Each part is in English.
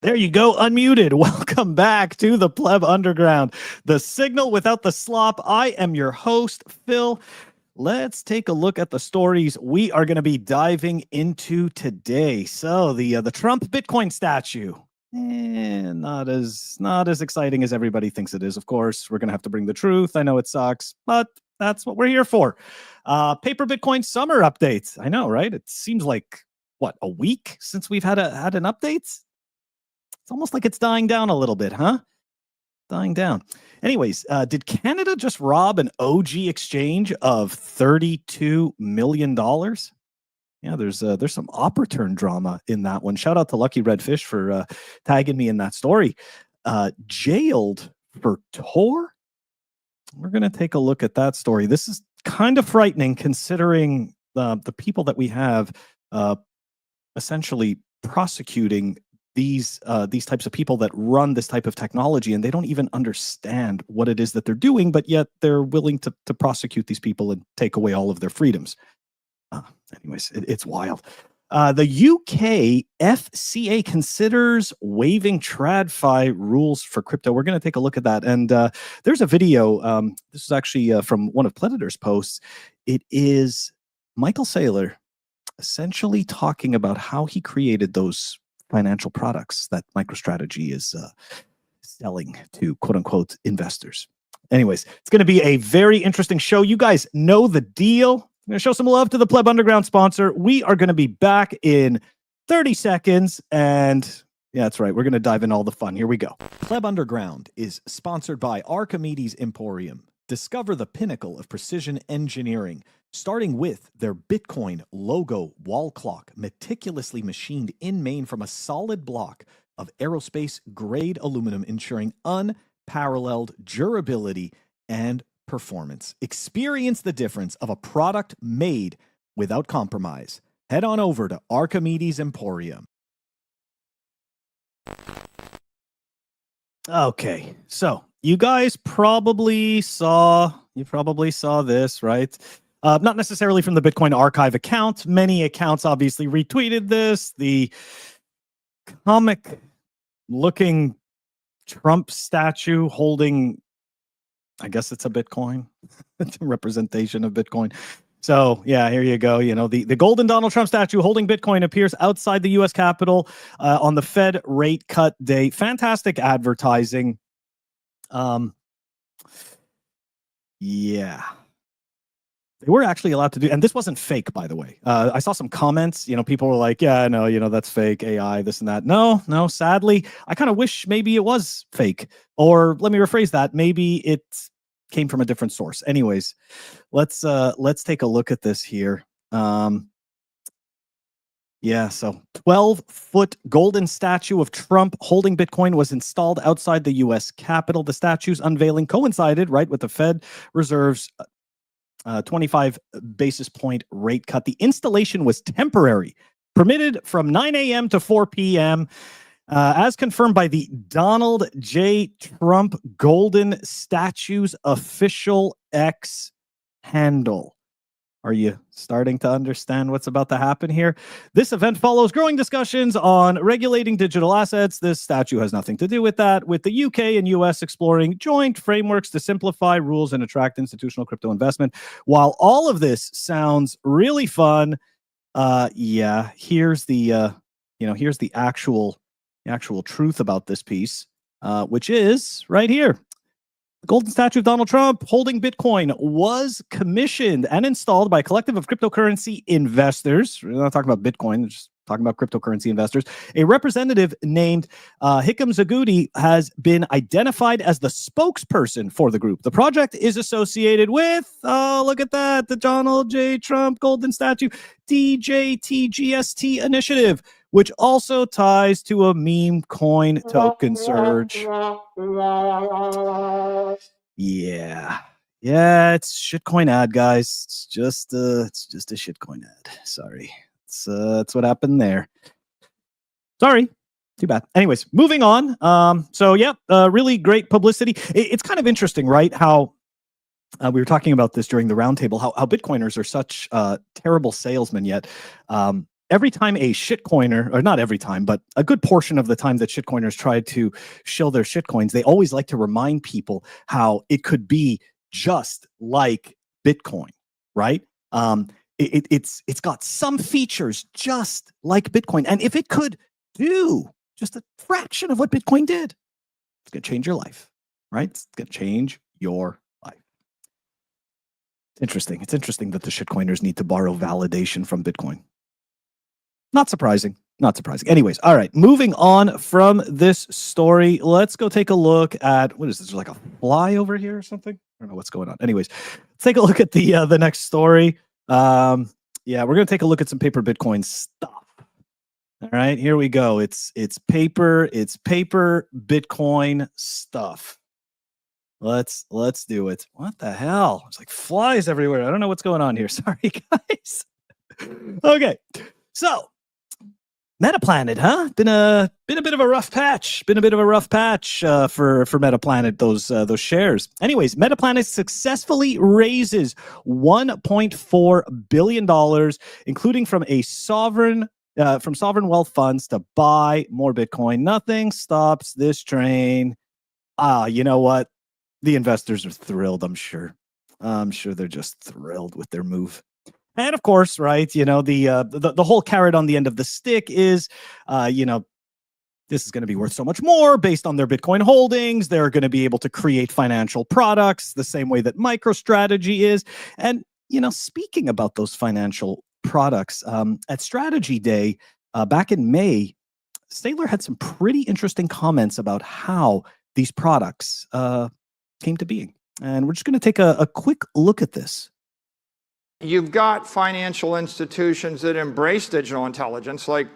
There you go, unmuted. Welcome back to the Pleb Underground, the signal without the slop. I am your host, Phil. Let's take a look at the stories we are going to be diving into today. So the Trump Bitcoin statue, not as exciting as everybody thinks it is. Of course, we're going to have to bring the truth. I know it sucks, but that's what we're here for. Paper Bitcoin summer updates. I know, right? It seems like what, a week since we've had an update. It's almost like it's dying down a little bit, huh? Dying down. Anyways, did Canada just rob an OG exchange of $32 million? Yeah, there's some op return drama in that one. Shout out to Lucky Redfish for tagging me in that story. Jailed for TOR? We're going to take a look at that story. This is kind of frightening considering the people that we have essentially prosecuting these types of people that run this type of technology, and they don't even understand what it is that they're doing, but yet they're willing to prosecute these people and take away all of their freedoms. Anyways, it's wild. The UK FCA considers waiving tradfi rules for crypto. We're going to take a look at that. And there's a video. This is actually from one of Predator's posts. It is Michael Saylor essentially talking about how he created those financial products that MicroStrategy is selling to quote-unquote investors. Anyways, it's going to be a very interesting show. You guys know the deal. I'm going to show some love to the Pleb Underground sponsor. We are going to be back in 30 seconds. And yeah, that's right. We're going to dive in all the fun. Here we go. Pleb Underground is sponsored by Archimedes Emporium. Discover the pinnacle of precision engineering, starting with their Bitcoin logo wall clock, meticulously machined in Maine from a solid block of aerospace-grade aluminum, ensuring unparalleled durability and performance. Experience the difference of a product made without compromise. Head on over to Archimedes Emporium. Okay, so you guys probably saw this, right? Not necessarily from the Bitcoin archive account. Many accounts obviously retweeted this. The comic-looking Trump statue holding, I guess it's a Bitcoin, it's a representation of Bitcoin. So yeah, here you go. You know, the golden Donald Trump statue holding Bitcoin appears outside the U.S. Capitol on the Fed rate cut day. Fantastic advertising. Yeah. They were actually allowed to do, and this wasn't fake, by the way. I saw some comments, people were like, yeah, no, that's fake AI, this and that. No, sadly, I kind of wish maybe it was fake. Or let me rephrase that. Maybe it came from a different source. Anyways, let's take a look at this here. Yeah, so 12-foot golden statue of Trump holding Bitcoin was installed outside the U.S. Capitol. The statue's unveiling coincided, right, with the Fed Reserve's 25 basis point rate cut. The installation was temporary, permitted from 9 a.m. to 4 p.m., as confirmed by the Donald J. Trump golden statue's official X handle. Are you starting to understand what's about to happen here? This event follows growing discussions on regulating digital assets. This statue has nothing to do with that, with the UK and US exploring joint frameworks to simplify rules and attract institutional crypto investment. While all of this sounds really fun, yeah, here's the here's the actual truth about this piece, which is right here. The golden statue of Donald Trump holding Bitcoin was commissioned and installed by a collective of cryptocurrency investors. We're not talking about Bitcoin, we're just talking about cryptocurrency investors. A representative named Hikam Zagudi has been identified as the spokesperson for the group. The project is associated with, look at that, the Donald J. Trump golden statue DJTGST initiative, which also ties to a meme coin token surge. Yeah, it's shitcoin ad, guys. It's just a shitcoin ad. Sorry, that's what happened there. Sorry, too bad. Anyways, moving on. So yeah, really great publicity. It's kind of interesting, right? How we were talking about this during the roundtable. How Bitcoiners are such terrible salesmen, yet every time a shitcoiner, or not every time, but a good portion of the time that shitcoiners try to shill their shitcoins, they always like to remind people how it could be just like Bitcoin, right? It's got some features just like Bitcoin, and if it could do just a fraction of what Bitcoin did, it's going to change your life, right? It's going to change your life. It's interesting. It's interesting that the shitcoiners need to borrow validation from Bitcoin. Not surprising. Not surprising. Anyways, all right. Moving on from this story, let's go take a look at, what is this? There's like a fly over here or something? I don't know what's going on. Anyways, let's take a look at the next story. Yeah, we're going to take a look at some paper Bitcoin stuff. All right, here we go. It's paper Bitcoin stuff. Let's do it. What the hell? It's like flies everywhere. I don't know what's going on here. Sorry, guys. Okay, so Metaplanet, huh? Been a bit of a rough patch. Been a bit of a rough patch for Metaplanet. Those shares. Anyways, Metaplanet successfully raises $1.4 billion, including from sovereign wealth funds to buy more Bitcoin. Nothing stops this train. You know what? The investors are thrilled. I'm sure they're just thrilled with their move. And of course, right, you know, the whole carrot on the end of the stick is, you know, this is going to be worth so much more based on their Bitcoin holdings. They're going to be able to create financial products the same way that MicroStrategy is. And, you know, speaking about those financial products, at Strategy Day back in May, Saylor had some pretty interesting comments about how these products came to being. And we're just going to take a quick look at this. You've got financial institutions that embrace digital intelligence. Like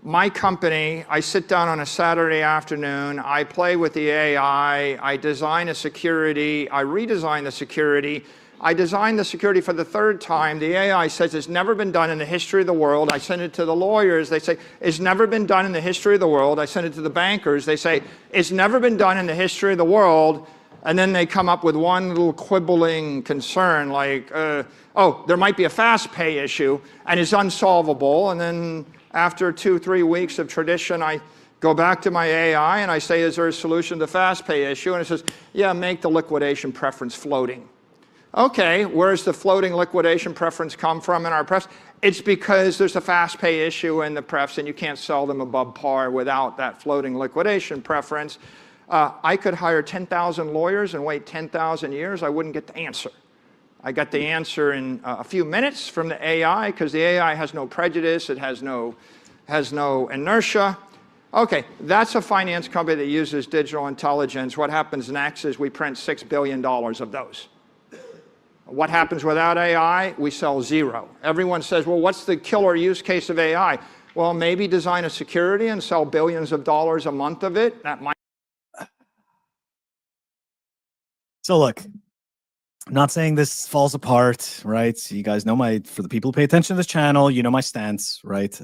my company, I sit down on a Saturday afternoon, I play with the AI, I design a security, I redesign the security, I design the security for the third time. The AI says it's never been done in the history of the world. I send it to the lawyers. They say it's never been done in the history of the world. I send it to the bankers. They say it's never been done in the history of the world. And then they come up with one little quibbling concern like, oh, there might be a fast pay issue and it's unsolvable. And then after 2-3 weeks of tradition, I go back to my AI and I say, is there a solution to the fast pay issue? And it says, yeah, make the liquidation preference floating. Okay, where's the floating liquidation preference come from in our prefs? It's because there's a fast pay issue in the prefs and you can't sell them above par without that floating liquidation preference. I could hire 10,000 lawyers and wait 10,000 years. I wouldn't get the answer. I got the answer in a few minutes from the AI because the AI has no prejudice. It has no inertia. Okay, that's a finance company that uses digital intelligence. What happens next is we print $6 billion of those. What happens without AI? We sell zero. Everyone says, well, what's the killer use case of AI? Well, maybe design a security and sell billions of dollars a month of it. That might. So look, I'm not saying this falls apart, right? So you guys know for the people who pay attention to this channel, you know my stance, right?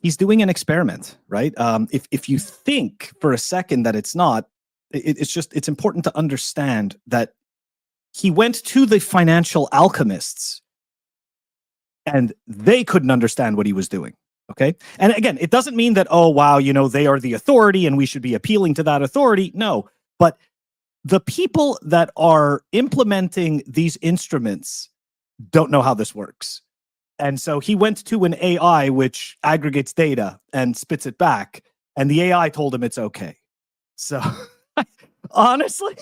He's doing an experiment, right? If you think for a second that it's not, it's important to understand that he went to the financial alchemists and they couldn't understand what he was doing. Okay. And again, it doesn't mean that, oh, wow, you know, they are the authority and we should be appealing to that authority. No, but the people that are implementing these instruments don't know how this works. And so he went to an AI which aggregates data and spits it back, and the AI told him it's okay. So honestly,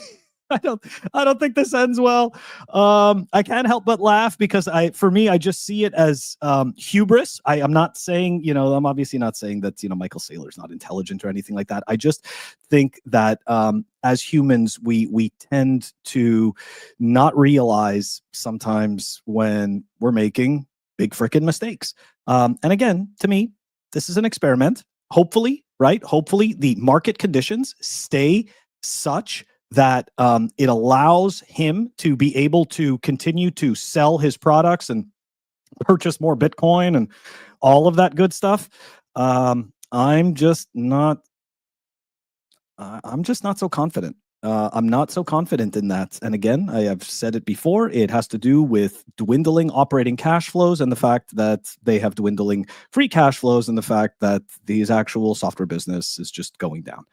I don't think this ends well. I can't help but laugh because for me, I just see it as hubris. I'm not saying, you know, I'm obviously not saying that, you know, Michael Saylor's not intelligent or anything like that. I just think that as humans, we tend to not realize sometimes when we're making big freaking mistakes. And again, to me, this is an experiment. Hopefully, right? Hopefully the market conditions stay such that it allows him to be able to continue to sell his products and purchase more Bitcoin and all of that good stuff. I'm just not so confident. I'm not so confident in that. And again, I have said it before, it has to do with dwindling operating cash flows and the fact that they have dwindling free cash flows and the fact that these actual software business is just going down.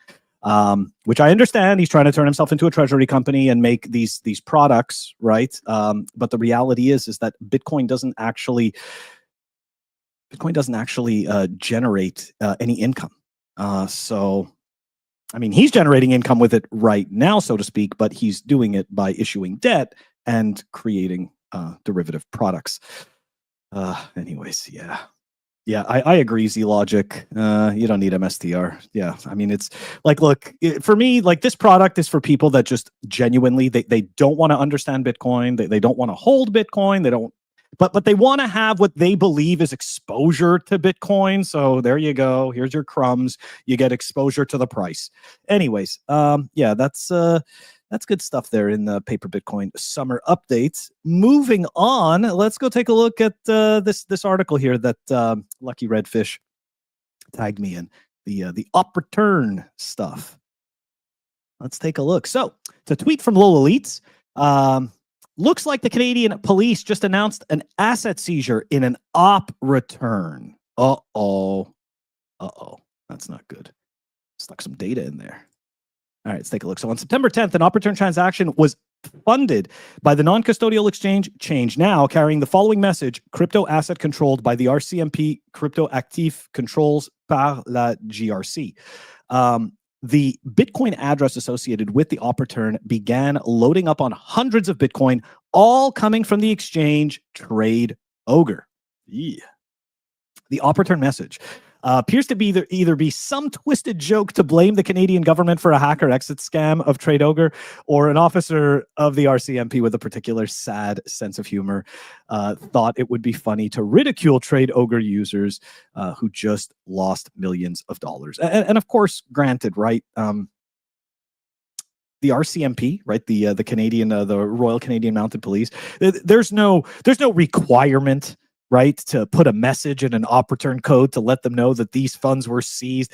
Which I understand. He's trying to turn himself into a treasury company and make these products, right? But the reality is that Bitcoin doesn't actually generate any income. So I mean, he's generating income with it right now, so to speak, but he's doing it by issuing debt and creating derivative products. Anyways, yeah. Yeah, I agree, Z-Logic. You don't need MSTR. Yeah, I mean, it's like, look, for me, like this product is for people that just genuinely, they don't want to understand Bitcoin. They don't want to hold Bitcoin. They don't, but they want to have what they believe is exposure to Bitcoin. So there you go. Here's your crumbs. You get exposure to the price. Anyways, yeah, that's good stuff there in the Paper Bitcoin summer updates. Moving on, let's go take a look at this article here that Lucky Redfish tagged me in, the up return stuff. Let's take a look. So it's a tweet from Low Elites. Looks like the Canadian police just announced an asset seizure in an op return. Uh-oh. That's not good. Stuck some data in there. All right, let's take a look. So on September 10th, an op return transaction was funded by the non-custodial exchange ChangeNow, carrying the following message: crypto asset controlled by the RCMP Crypto Actif Controls par la GRC. The Bitcoin address associated with the op return began loading up on hundreds of Bitcoin, all coming from the exchange Trade Ogre. Yeah. The op return message appears to be either be some twisted joke to blame the Canadian government for a hacker exit scam of Trade Ogre, or an officer of the RCMP with a particular sad sense of humor thought it would be funny to ridicule Trade Ogre users who just lost millions of dollars. And of course, granted, right? The RCMP, right? The Canadian, the Royal Canadian Mounted Police. There's no requirement, right, to put a message in an op return code to let them know that these funds were seized.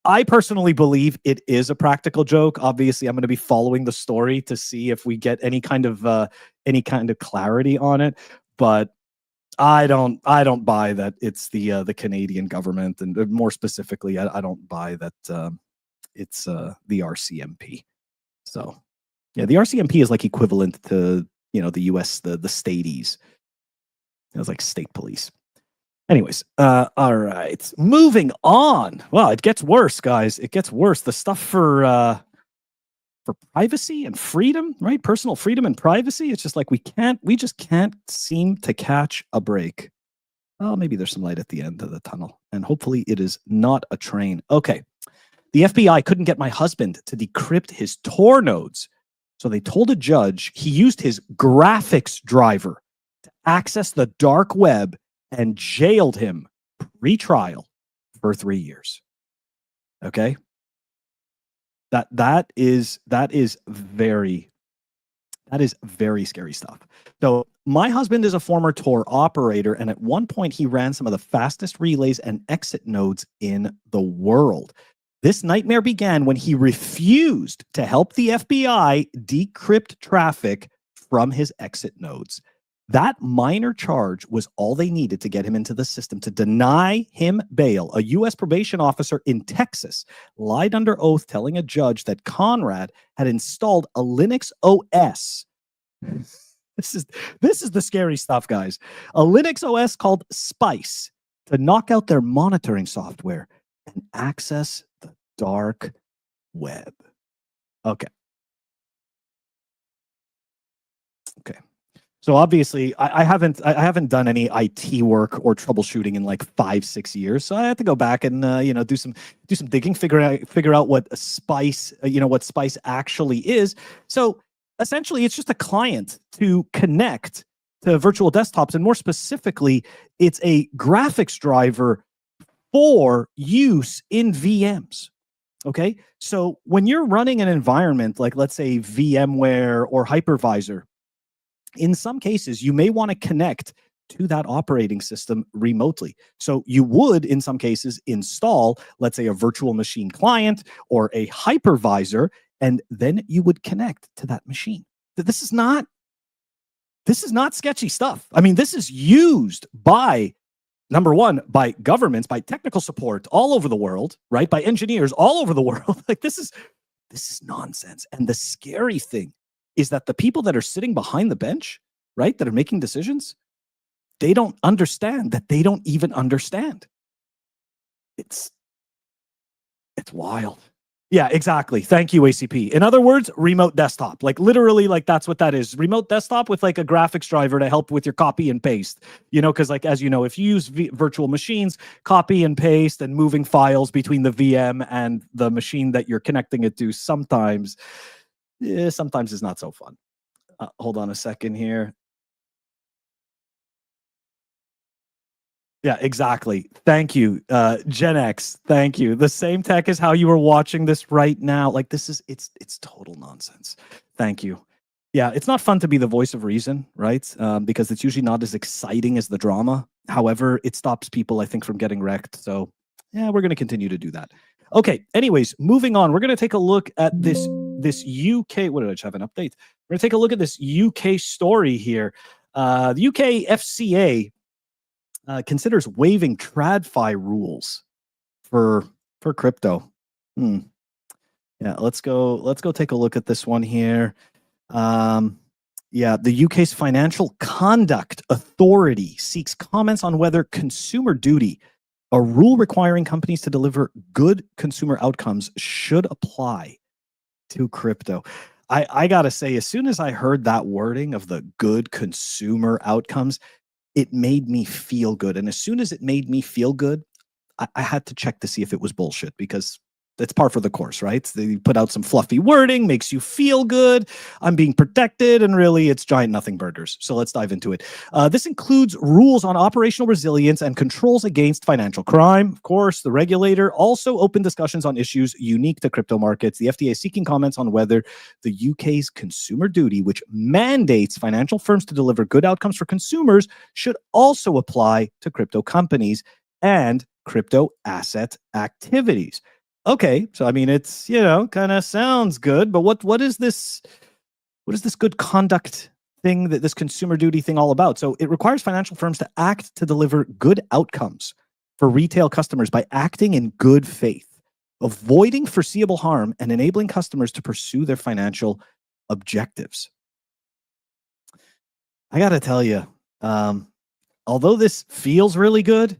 I personally believe it is a practical joke. Obviously, I'm going to be following the story to see if we get any kind of clarity on it. But I don't buy that it's the Canadian government, and more specifically, I don't buy that it's the RCMP. So yeah, the RCMP is like equivalent to the US the staties. It was like state police. Anyways, all right. Moving on. Well, it gets worse, guys. It gets worse. The stuff for privacy and freedom, right? Personal freedom and privacy. It's just like we just can't seem to catch a break. Well, maybe there's some light at the end of the tunnel, and hopefully it is not a train. Okay. The FBI couldn't get my husband to decrypt his Tor nodes, so they told a judge he used his graphics driver access the dark web and jailed him pre-trial for 3 years. Okay, that is very scary stuff. So my husband is a former Tor operator, and at one point he ran some of the fastest relays and exit nodes in the world. This nightmare began when he refused to help the FBI decrypt traffic from his exit nodes. That minor charge was all they needed to get him into the system to deny him bail. A U.S. probation officer in Texas lied under oath, telling a judge that Conrad had installed a Linux OS. This is the scary stuff, guys. A Linux OS called Spice to knock out their monitoring software and access the dark web. Okay. So obviously, I haven't done any IT work or troubleshooting in like 5-6 years. So I had to go back and do some digging, figure out what Spice what Spice actually is. So essentially, it's just a client to connect to virtual desktops, and more specifically, it's a graphics driver for use in VMs. Okay, so when you're running an environment like, let's say, VMware or hypervisor, in some cases, you may want to connect to that operating system remotely. So you would, in some cases, install, let's say, a virtual machine client or a hypervisor and then you would connect to that machine. This is not sketchy stuff. I mean, this is used by, number one, by governments, by technical support all over the world, right? By engineers all over the world. Like this is nonsense. And the scary thing is that the people that are sitting behind the bench, right, that are making decisions, they don't understand that they don't even understand. It's wild. Yeah, exactly. Thank you, ACP. In other words, remote desktop. Like literally, like that's what that is. Remote desktop with like a graphics driver to help with your copy and paste. You know, because like as you know, if you use virtual machines, copy and paste and moving files between the VM and the machine that you're connecting it to sometimes is not so fun. Hold on a second here. Yeah, exactly. Thank you. Gen X, thank you. The same tech as how you were watching this right now. Like this is, it's total nonsense. Thank you. Yeah, it's not fun to be the voice of reason, right? Because it's usually not as exciting as the drama. However, it stops people, I think, from getting wrecked. So yeah, we're going to continue to do that. Okay, anyways, moving on. We're going to take a look at this UK, what did I just have an update? We're going to take a look at this UK story here. The UK FCA considers waiving tradfi rules for crypto. Yeah, let's go take a look at this one here. Yeah, the UK's Financial Conduct Authority seeks comments on whether consumer duty, a rule requiring companies to deliver good consumer outcomes, should apply to crypto. I gotta say, as soon as I heard that wording of the good consumer outcomes, it made me feel good. And as soon as it made me feel good, I had to check to see if it was bullshit, because that's par for the course, right? They put out some fluffy wording, makes you feel good. I'm being protected, and really it's giant nothing burgers. So let's dive into it. This includes rules on operational resilience and controls against financial crime. Of course, the regulator also opened discussions on issues unique to crypto markets. The FDA is seeking comments on whether the UK's consumer duty, which mandates financial firms to deliver good outcomes for consumers, should also apply to crypto companies and crypto asset activities. Okay, so I mean, it's, you know, kind of sounds good, but what is this good conduct thing, that this consumer duty thing all about? So it requires financial firms to act to deliver good outcomes for retail customers by acting in good faith, avoiding foreseeable harm, and enabling customers to pursue their financial objectives. I got to tell you, although this feels really good,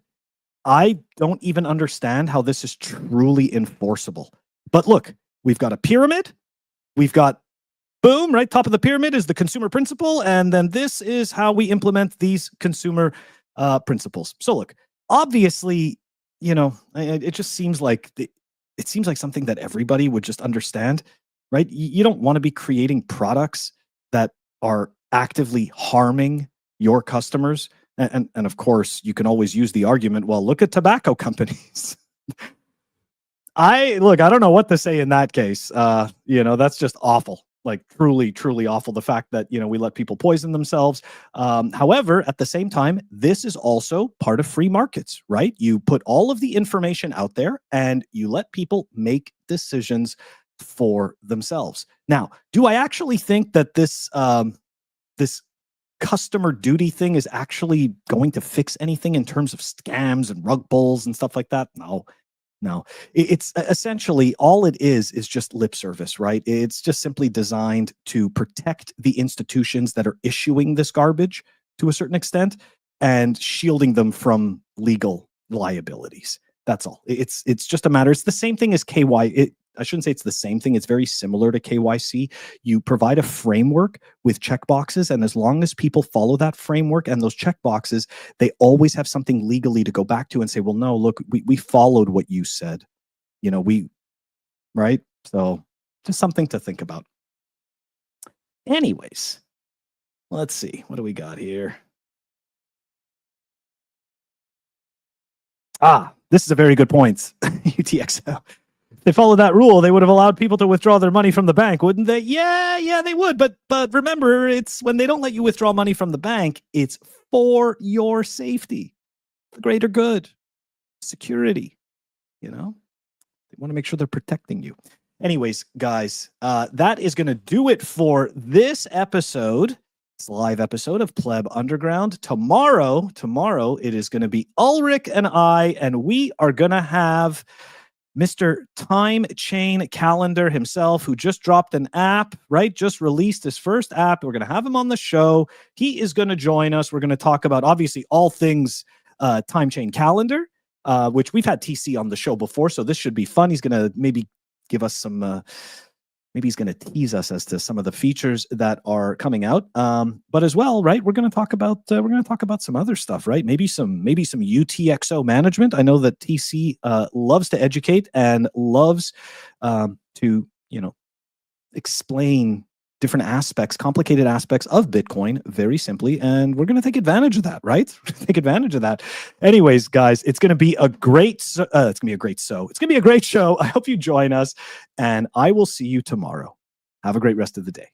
I don't even understand how this is truly enforceable. But look, we've got a pyramid. We've got, boom, right? Top of the pyramid is the consumer principle. And then this is how we implement these consumer principles. So look, obviously, you know, it just seems like, it seems like something that everybody would just understand, right? You don't want to be creating products that are actively harming your customers. And of course, you can always use the argument, well, look at tobacco companies. I don't know what to say in that case. You know, that's just awful. Like truly, truly awful. The fact that, you know, we let people poison themselves. However, at the same time, this is also part of free markets, right? You put all of the information out there and you let people make decisions for themselves. Now, do I actually think that this customer duty thing is actually going to fix anything in terms of scams and rug pulls and stuff like that? No. It's essentially, all it is just lip service, right? It's just simply designed to protect the institutions that are issuing this garbage to a certain extent and shielding them from legal liabilities. That's all. It's just a matter. It's the same thing as KY. I shouldn't say it's the same thing. It's very similar to KYC. You provide a framework with checkboxes, and as long as people follow that framework and those checkboxes, they always have something legally to go back to and say, well, no, look, we followed what you said. You know, right? So just something to think about. Anyways, let's see. What do we got here? This is a very good point. UTXO. If they followed that rule, they would have allowed people to withdraw their money from the bank, wouldn't they? Yeah, they would. But remember, it's when they don't let you withdraw money from the bank, it's for your safety, the greater good, security. You know, they want to make sure they're protecting you. Anyways, guys, that is going to do it for this episode. It's a live episode of Pleb Underground. Tomorrow, it is going to be Ulrich and I, and we are going to have Mr. Time Chain Calendar himself, who just dropped an app, right? Just released his first app. We're going to have him on the show. He is going to join us. We're going to talk about, obviously, all things Time Chain Calendar, which we've had TC on the show before, so this should be fun. He's going to maybe give us some... maybe he's going to tease us as to some of the features that are coming out. But as well, right, we're going to talk about some other stuff, right? Maybe some UTXO management. I know that TC loves to educate and loves to explain different aspects, complicated aspects of Bitcoin very simply, and we're going to take advantage of that, right? Take advantage of that. Anyways, guys, it's going to be a great show. I hope you join us, and I will see you tomorrow. Have a great rest of the day.